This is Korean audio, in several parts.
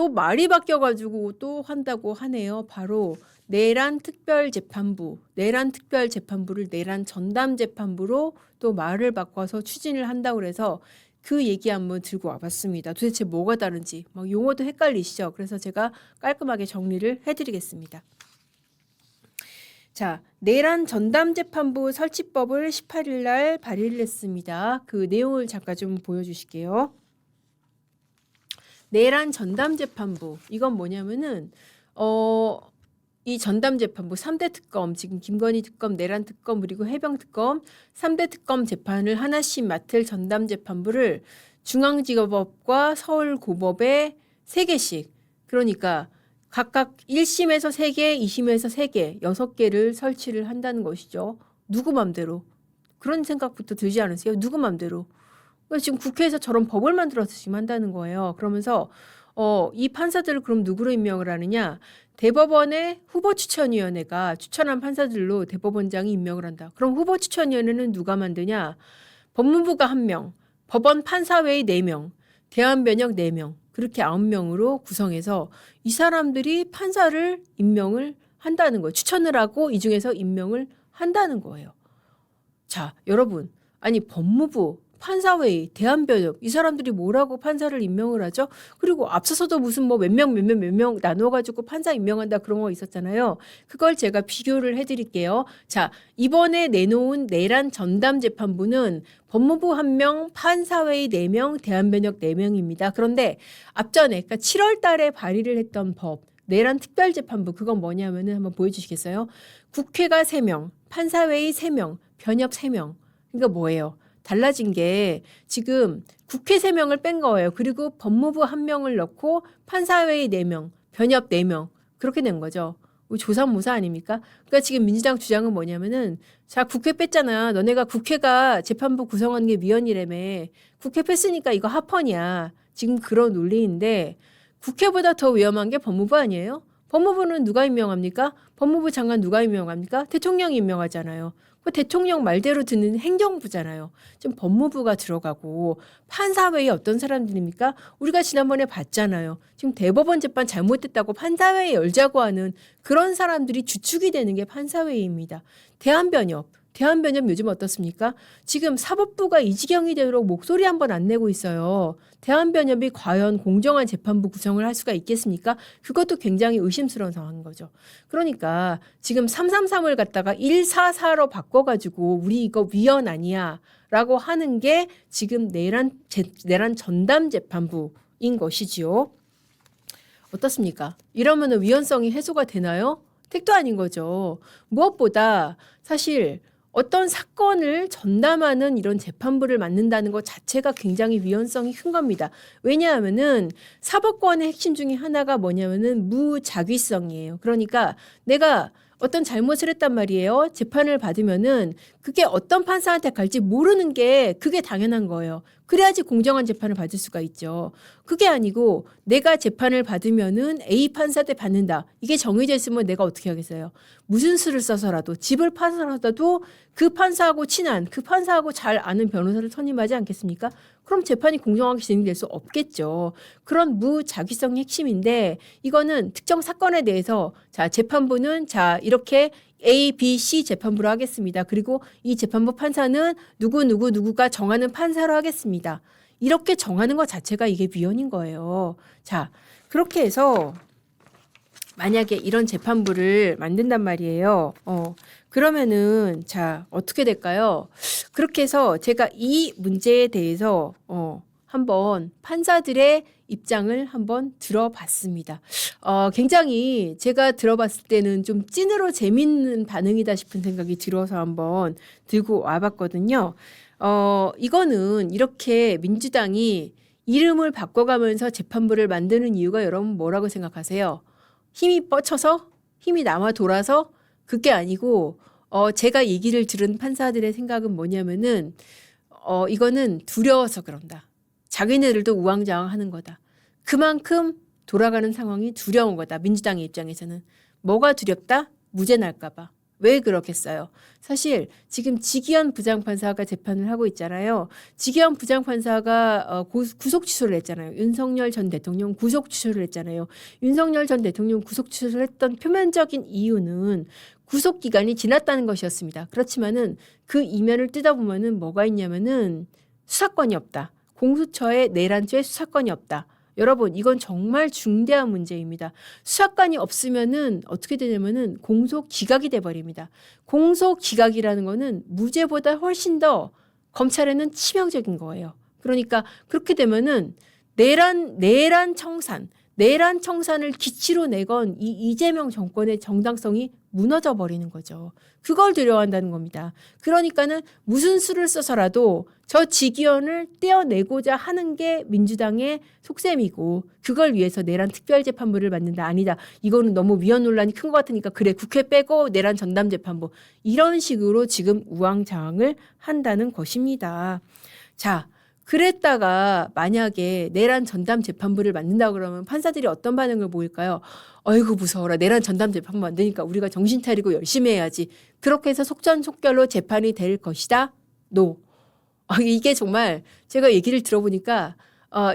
또 말이 바뀌어가지고 또 한다고 하네요. 바로 내란 특별재판부를 내란 전담재판부로 또 말을 바꿔서 추진을 한다고 그래서 그 얘기 한번 들고 와봤습니다. 도대체 뭐가 다른지 막 용어도 헷갈리시죠? 그래서 제가 깔끔하게 정리를 해드리겠습니다. 자, 내란 전담재판부 설치법을 18일 날 발의를 했습니다. 그 내용을 잠깐 좀 보여주실게요. 내란 전담재판부, 이건 뭐냐면은 이 전담재판부 3대 특검, 지금 김건희 특검, 내란 특검, 그리고 해병 특검 3대 특검 재판을 하나씩 맡을 전담재판부를 중앙지법과 서울고법에 3개씩, 그러니까 각각 1심에서 3개, 2심에서 3개, 6개를 설치를 한다는 것이죠. 누구 맘대로. 그런 생각부터 들지 않으세요? 누구 맘대로. 그러니까 지금 국회에서 저런 법을 만들어서 지금 한다는 거예요. 그러면서 이 판사들을 그럼 누구로 임명을 하느냐? 대법원의 후보추천위원회가 추천한 판사들로 대법원장이 임명을 한다. 그럼 후보추천위원회는 누가 만드냐? 법무부가 1명, 법원 판사회의 4명, 대한변협 4명, 그렇게 9명으로 구성해서 이 사람들이 판사를 임명을 한다는 거예요. 추천을 하고 이 중에서 임명을 한다는 거예요. 자, 여러분, 아니 법무부, 판사회의, 대한변협 이 사람들이 뭐라고 판사를 임명을 하죠? 그리고 앞서서도 무슨 뭐 몇 명 나눠가지고 판사 임명한다 그런 거 있었잖아요. 그걸 제가 비교를 해드릴게요. 자, 이번에 내놓은 내란 전담재판부는 법무부 1명, 판사회의 4명, 대한변협 4명입니다. 그런데 앞전에 그러니까 7월 달에 발의를 했던 법 내란 특별재판부 그건 뭐냐면은 한번 보여주시겠어요? 국회가 3명, 판사회의 3명, 변협 3명. 그러니까 뭐예요? 달라진 게 지금 국회 3명을 뺀 거예요. 그리고 법무부 1명을 넣고 판사회의 4명, 변협 4명 그렇게 된 거죠. 조삼모사 아닙니까? 그러니까 지금 민주당 주장은 뭐냐면은 자 국회 뺐잖아. 너네가 국회가 재판부 구성하는 게 위헌이라며. 국회 뺐으니까 이거 합헌이야. 지금 그런 논리인데 국회보다 더 위험한 게 법무부 아니에요? 법무부는 누가 임명합니까? 법무부 장관 누가 임명합니까? 대통령이 임명하잖아요. 그 대통령 말대로 듣는 행정부잖아요. 지금 법무부가 들어가고 판사회의 어떤 사람들입니까? 우리가 지난번에 봤잖아요. 지금 대법원 재판 잘못됐다고 판사회의 열자고 하는 그런 사람들이 주축이 되는 게 판사회의입니다. 대한변협 요즘 어떻습니까? 지금 사법부가 이 지경이 되도록 목소리 한번 안 내고 있어요. 대한변협이 과연 공정한 재판부 구성을 할 수가 있겠습니까? 그것도 굉장히 의심스러운 상황인 거죠. 그러니까 지금 333을 갖다가 144로 바꿔가지고 우리 이거 위헌 아니야 라고 하는 게 지금 내란 전담재판부인 것이지요. 어떻습니까? 이러면 위헌성이 해소가 되나요? 택도 아닌 거죠. 무엇보다 사실 어떤 사건을 전담하는 이런 재판부를 만든다는 것 자체가 굉장히 위헌성이 큰 겁니다. 왜냐하면은 사법권의 핵심 중에 하나가 뭐냐면은 무작위성이에요. 그러니까 내가 어떤 잘못을 했단 말이에요. 재판을 받으면은 그게 어떤 판사한테 갈지 모르는 게 그게 당연한 거예요. 그래야지 공정한 재판을 받을 수가 있죠. 그게 아니고 내가 재판을 받으면은 A 판사한테 받는다. 이게 정해져 있으면 내가 어떻게 하겠어요? 무슨 수를 써서라도 집을 파서라도 그 판사하고 친한 그 판사하고 잘 아는 변호사를 선임하지 않겠습니까? 그럼 재판이 공정하게 진행될 수 없겠죠. 그런 무작위성이 핵심인데 이거는 특정 사건에 대해서 자 재판부는 자 이렇게 A, B, C 재판부로 하겠습니다. 그리고 이 재판부 판사는 누구가 정하는 판사로 하겠습니다. 이렇게 정하는 것 자체가 이게 위헌인 거예요. 자, 그렇게 해서 만약에 이런 재판부를 만든단 말이에요. 그러면은 자, 어떻게 될까요? 그렇게 해서 제가 이 문제에 대해서 한번 판사들의 입장을 한번 들어봤습니다. 굉장히 제가 들어봤을 때는 좀 찐으로 재밌는 반응이다 싶은 생각이 들어서 한번 들고 와봤거든요. 이거는 이렇게 민주당이 이름을 바꿔가면서 재판부를 만드는 이유가 여러분 뭐라고 생각하세요? 힘이 뻗쳐서? 힘이 남아 돌아서? 그게 아니고 제가 얘기를 들은 판사들의 생각은 뭐냐면은 이거는 두려워서 그런다. 자기네들도 우왕좌왕하는 거다. 그만큼 돌아가는 상황이 두려운 거다. 민주당의 입장에서는. 뭐가 두렵다? 무죄 날까 봐. 왜 그렇겠어요? 사실 지금 지기현 부장판사가 재판을 하고 있잖아요. 지기현 부장판사가 구속 취소를 했잖아요. 윤석열 전 대통령 구속 취소를 했잖아요. 윤석열 전 대통령 구속 취소를 했던 표면적인 이유는 구속 기간이 지났다는 것이었습니다. 그렇지만은 그 이면을 뜯어보면은 뭐가 있냐면은 수사권이 없다. 공수처의 내란죄 수사권이 없다. 여러분, 이건 정말 중대한 문제입니다. 수사권이 없으면은 어떻게 되냐면은 공소 기각이 돼 버립니다. 공소 기각이라는 거는 무죄보다 훨씬 더 검찰에는 치명적인 거예요. 그러니까 그렇게 되면은 내란 청산을 기치로 내건 이 이재명 정권의 정당성이 무너져 버리는 거죠. 그걸 두려워한다는 겁니다. 그러니까는 무슨 수를 써서라도 저 지기현을 떼어내고자 하는 게 민주당의 속셈이고 그걸 위해서 내란 특별재판부를 만든다. 아니다. 이거는 너무 위헌 논란이 큰 것 같으니까 그래 국회 빼고 내란 전담재판부 이런 식으로 지금 우왕좌왕을 한다는 것입니다. 자, 그랬다가 만약에 내란 전담 재판부를 만든다 그러면 판사들이 어떤 반응을 보일까요? 어이구 무서워라. 내란 전담 재판부 만드니까 우리가 정신 차리고 열심히 해야지. 그렇게 해서 속전속결로 재판이 될 것이다. 노. 이게 정말 제가 얘기를 들어보니까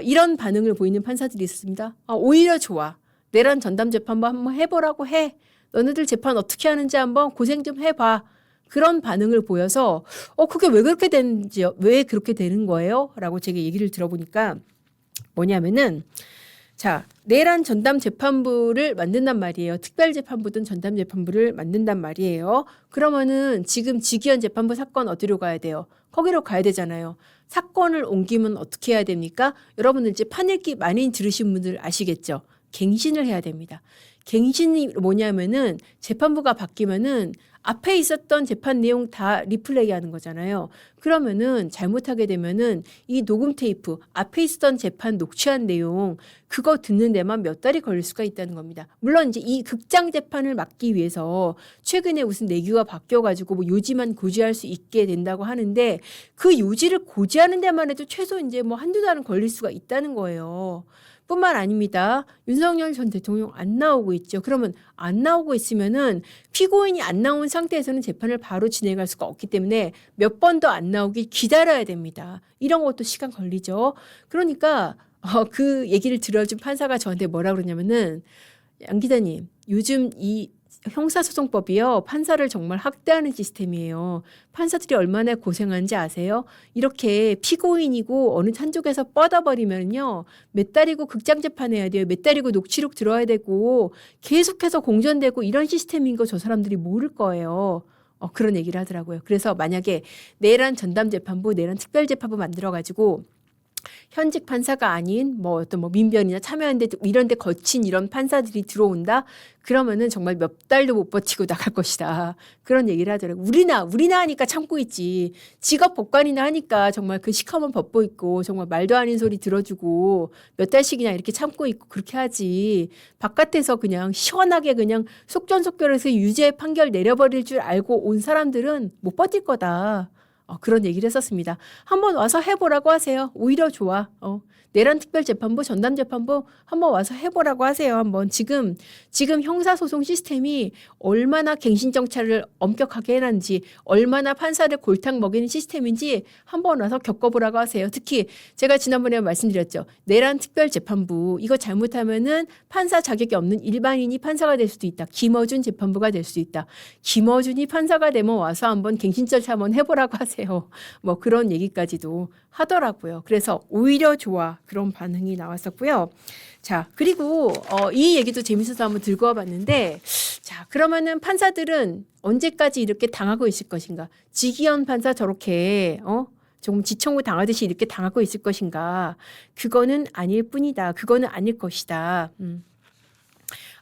이런 반응을 보이는 판사들이 있었습니다. 오히려 좋아. 내란 전담 재판부 한번 해보라고 해. 너네들 재판 어떻게 하는지 한번 고생 좀 해봐. 그런 반응을 보여서 그게 왜 그렇게 되는지 왜 그렇게 되는 거예요? 라고 제가 얘기를 들어보니까 뭐냐면은 자, 내란 전담 재판부를 만든단 말이에요. 특별재판부든 전담 재판부를 만든단 말이에요. 그러면은 지금 지기현 재판부 사건 어디로 가야 돼요? 거기로 가야 되잖아요. 사건을 옮기면 어떻게 해야 됩니까? 여러분들 이제 판읽기 많이 들으신 분들 아시겠죠? 갱신을 해야 됩니다. 갱신이 뭐냐면은 재판부가 바뀌면은 앞에 있었던 재판 내용 다 리플레이 하는 거잖아요. 그러면은 잘못하게 되면은 이 녹음 테이프 앞에 있었던 재판 녹취한 내용 그거 듣는 데만 몇 달이 걸릴 수가 있다는 겁니다. 물론 이제 이 극장 재판을 막기 위해서 최근에 무슨 내규가 바뀌어가지고 뭐 요지만 고지할 수 있게 된다고 하는데 그 요지를 고지하는 데만 해도 최소 이제 뭐 한두 달은 걸릴 수가 있다는 거예요. 뿐만 아닙니다. 윤석열 전 대통령 안 나오고 있죠. 그러면 안 나오고 있으면은 피고인이 안 나온 상태에서는 재판을 바로 진행할 수가 없기 때문에 몇 번 더 안 나오길 기다려야 됩니다. 이런 것도 시간 걸리죠. 그러니까 그 얘기를 들어준 판사가 저한테 뭐라 그러냐면은 양 기자님, 요즘 이 형사소송법이요. 판사를 정말 학대하는 시스템이에요. 판사들이 얼마나 고생하는지 아세요? 이렇게 피고인이고 어느 한쪽에서 뻗어버리면요. 몇 달이고 극장재판해야 돼요. 몇 달이고 녹취록 들어야 되고 계속해서 공전되고 이런 시스템인 거 저 사람들이 모를 거예요. 그런 얘기를 하더라고요. 그래서 만약에 내란 전담재판부, 내란 특별재판부 만들어가지고 현직 판사가 아닌 뭐 어떤 뭐 민변이나 참여연대 이런 데 거친 이런 판사들이 들어온다? 그러면은 정말 몇 달도 못 버티고 나갈 것이다. 그런 얘기를 하더라고요. 우리나 하니까 참고 있지. 직업 법관이나 하니까 정말 그 시커먼 법보 있고 정말 말도 아닌 소리 들어주고 몇 달씩이나 이렇게 참고 있고 그렇게 하지. 바깥에서 그냥 시원하게 그냥 속전속결해서 유죄 판결 내려버릴 줄 알고 온 사람들은 못 버틸 거다. 그런 얘기를 했었습니다. 한번 와서 해보라고 하세요. 오히려 좋아. 내란 특별재판부, 전담재판부 한번 와서 해보라고 하세요. 한번 지금 형사소송 시스템이 얼마나 갱신정찰을 엄격하게 해놨는지 얼마나 판사를 골탕 먹이는 시스템인지 한번 와서 겪어보라고 하세요. 특히 제가 지난번에 말씀드렸죠. 내란 특별재판부 이거 잘못하면은 판사 자격이 없는 일반인이 판사가 될 수도 있다. 김어준 재판부가 될 수도 있다. 김어준이 판사가 되면 와서 한번 갱신절차 한번 해보라고 하세요. 뭐 그런 얘기까지도 하더라고요. 그래서 오히려 좋아. 그런 반응이 나왔었고요. 자, 그리고 이 얘기도 재밌어서 한번 들고 와봤는데 자, 그러면은 판사들은 언제까지 이렇게 당하고 있을 것인가? 지기현 판사 저렇게 조금 지청구 당하듯이 이렇게 당하고 있을 것인가? 그거는 아닐 뿐이다. 그거는 아닐 것이다.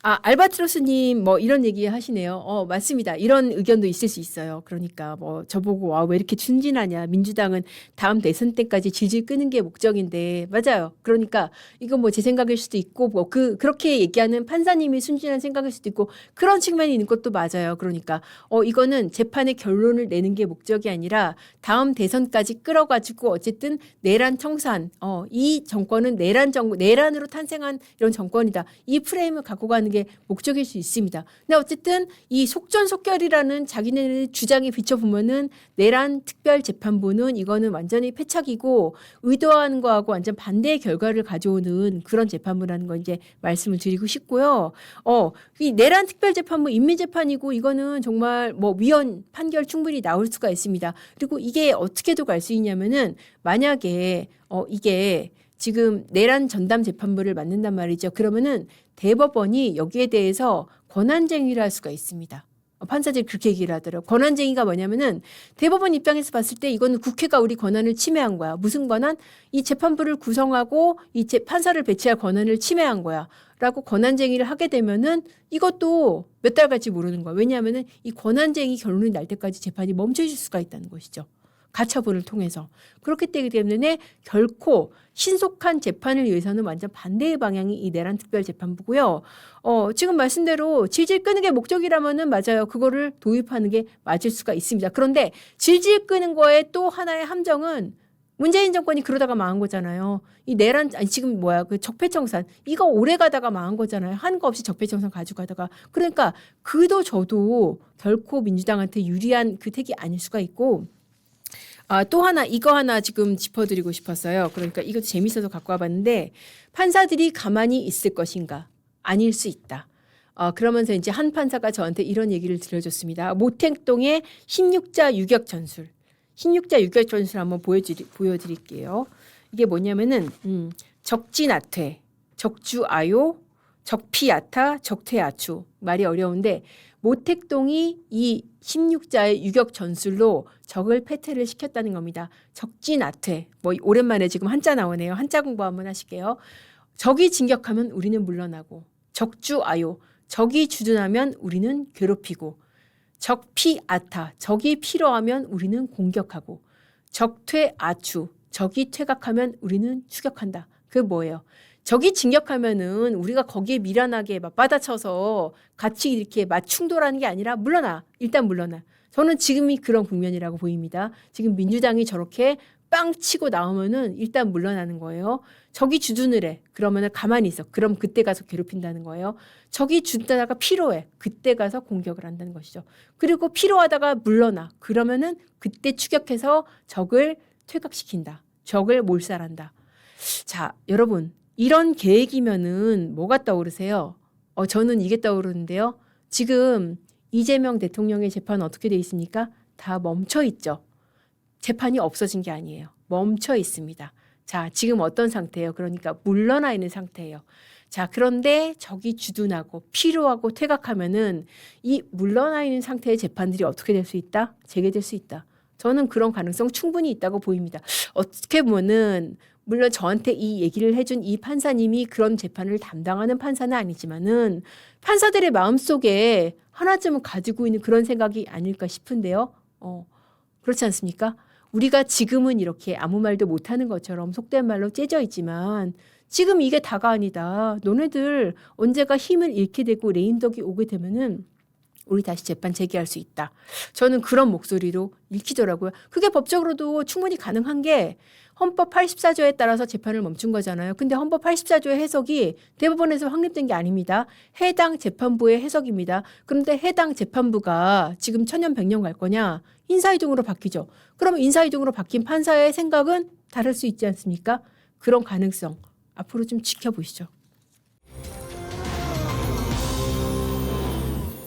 알바트로스님 뭐 이런 얘기 하시네요. 맞습니다. 이런 의견도 있을 수 있어요. 그러니까 뭐 저보고 와, 왜 이렇게 순진하냐. 민주당은 다음 대선 때까지 질질 끄는 게 목적인데 맞아요. 그러니까 이건 뭐 제 생각일 수도 있고 뭐 그렇게 얘기하는 판사님이 순진한 생각일 수도 있고 그런 측면이 있는 것도 맞아요. 그러니까 이거는 재판의 결론을 내는 게 목적이 아니라 다음 대선까지 끌어가지고 어쨌든 내란 청산 이 정권은 내란으로 탄생한 이런 정권이다. 이 프레임을 갖고 가는 게 목적일 수 있습니다. 근데 어쨌든 이 속전속결이라는 자기네 주장에 비춰보면은 내란 특별재판부는 이거는 완전히 패착이고 의도하는 거하고 완전 반대의 결과를 가져오는 그런 재판부라는 거 이제 말씀을 드리고 싶고요. 이 내란 특별재판부 인민재판이고 이거는 정말 뭐 위헌 판결 충분히 나올 수가 있습니다. 그리고 이게 어떻게도 갈 수 있냐면은 만약에 이게 지금 내란 전담 재판부를 만든단 말이죠. 그러면은 대법원이 여기에 대해서 권한쟁의를 할 수가 있습니다. 판사들이 그렇게 얘기를 하더라고요. 권한쟁의가 뭐냐면은 대법원 입장에서 봤을 때 이거는 국회가 우리 권한을 침해한 거야. 무슨 권한? 이 재판부를 구성하고 이 판사를 배치할 권한을 침해한 거야. 라고 권한쟁의를 하게 되면은 이것도 몇 달 갈지 모르는 거야. 왜냐하면은 이 권한쟁의 결론이 날 때까지 재판이 멈춰질 수가 있다는 것이죠. 가처분을 통해서. 그렇기 때문에 결코 신속한 재판을 위해서는 완전 반대의 방향이 이 내란 특별재판부고요. 지금 말씀대로 질질 끄는 게 목적이라면은 맞아요. 그거를 도입하는 게 맞을 수가 있습니다. 그런데 질질 끄는 거에 또 하나의 함정은 문재인 정권이 그러다가 망한 거잖아요. 이 내란 지금 그 적폐청산 이거 오래 가다가 망한 거잖아요. 하는 거 없이 적폐청산 가져가다가 그러니까 그도 저도 결코 민주당한테 유리한 그 택이 아닐 수가 있고 또 하나 이거 하나 지금 짚어드리고 싶었어요. 그러니까 이것도 재밌어서 갖고 와봤는데 판사들이 가만히 있을 것인가? 아닐 수 있다. 그러면서 이제 한 판사가 저한테 이런 얘기를 들려줬습니다. 모택동의 16자 유격 전술. 16자 유격 전술 한번 보여드릴게요. 이게 뭐냐면은 적진아퇴, 적주아요, 적피아타, 적퇴아추. 말이 어려운데 모택동이 이 16자의 유격 전술로 적을 패퇴를 시켰다는 겁니다. 적진아퇴. 뭐 오랜만에 지금 한자 나오네요. 한자 공부 한번 하실게요. 적이 진격하면 우리는 물러나고 적주아요. 적이 주둔하면 우리는 괴롭히고 적피아타. 적이 필요하면 우리는 공격하고 적퇴아추. 적이 퇴각하면 우리는 추격한다. 그게 뭐예요? 적이 진격하면은 우리가 거기에 미련하게 막 받아쳐서 같이 이렇게 맞충돌하는 게 아니라 물러나. 일단 물러나. 저는 지금이 그런 국면이라고 보입니다. 지금 민주당이 저렇게 빵 치고 나오면은 일단 물러나는 거예요. 적이 주둔을 해. 그러면은 가만히 있어. 그럼 그때 가서 괴롭힌다는 거예요. 적이 주둔하다가 필요해. 그때 가서 공격을 한다는 것이죠. 그리고 필요하다가 물러나. 그러면은 그때 추격해서 적을 퇴각시킨다. 적을 몰살한다. 자, 여러분. 이런 계획이면은 뭐가 떠오르세요? 저는 이게 떠오르는데요. 지금 이재명 대통령의 재판은 어떻게 돼 있습니까? 다 멈춰 있죠. 재판이 없어진 게 아니에요. 멈춰 있습니다. 자, 지금 어떤 상태예요? 그러니까 물러나 있는 상태예요. 자, 그런데 적이 주둔하고 필요하고 퇴각하면은 이 물러나 있는 상태의 재판들이 어떻게 될 수 있다? 재개될 수 있다. 저는 그런 가능성 충분히 있다고 보입니다. 어떻게 보면은 물론 저한테 이 얘기를 해준 이 판사님이 그런 재판을 담당하는 판사는 아니지만은 판사들의 마음속에 하나쯤은 가지고 있는 그런 생각이 아닐까 싶은데요. 그렇지 않습니까? 우리가 지금은 이렇게 아무 말도 못하는 것처럼 속된 말로 째져 있지만 지금 이게 다가 아니다. 너네들 언제가 힘을 잃게 되고 레임덕이 오게 되면은 우리 다시 재판 재개할 수 있다. 저는 그런 목소리로 읽히더라고요. 그게 법적으로도 충분히 가능한 게 헌법 84조에 따라서 재판을 멈춘 거잖아요. 근데 헌법 84조의 해석이 대법원에서 확립된 게 아닙니다. 해당 재판부의 해석입니다. 그런데 해당 재판부가 지금 천년 백년 갈 거냐? 인사이동으로 바뀌죠. 그러면 인사이동으로 바뀐 판사의 생각은 다를 수 있지 않습니까? 그런 가능성 앞으로 좀 지켜보시죠.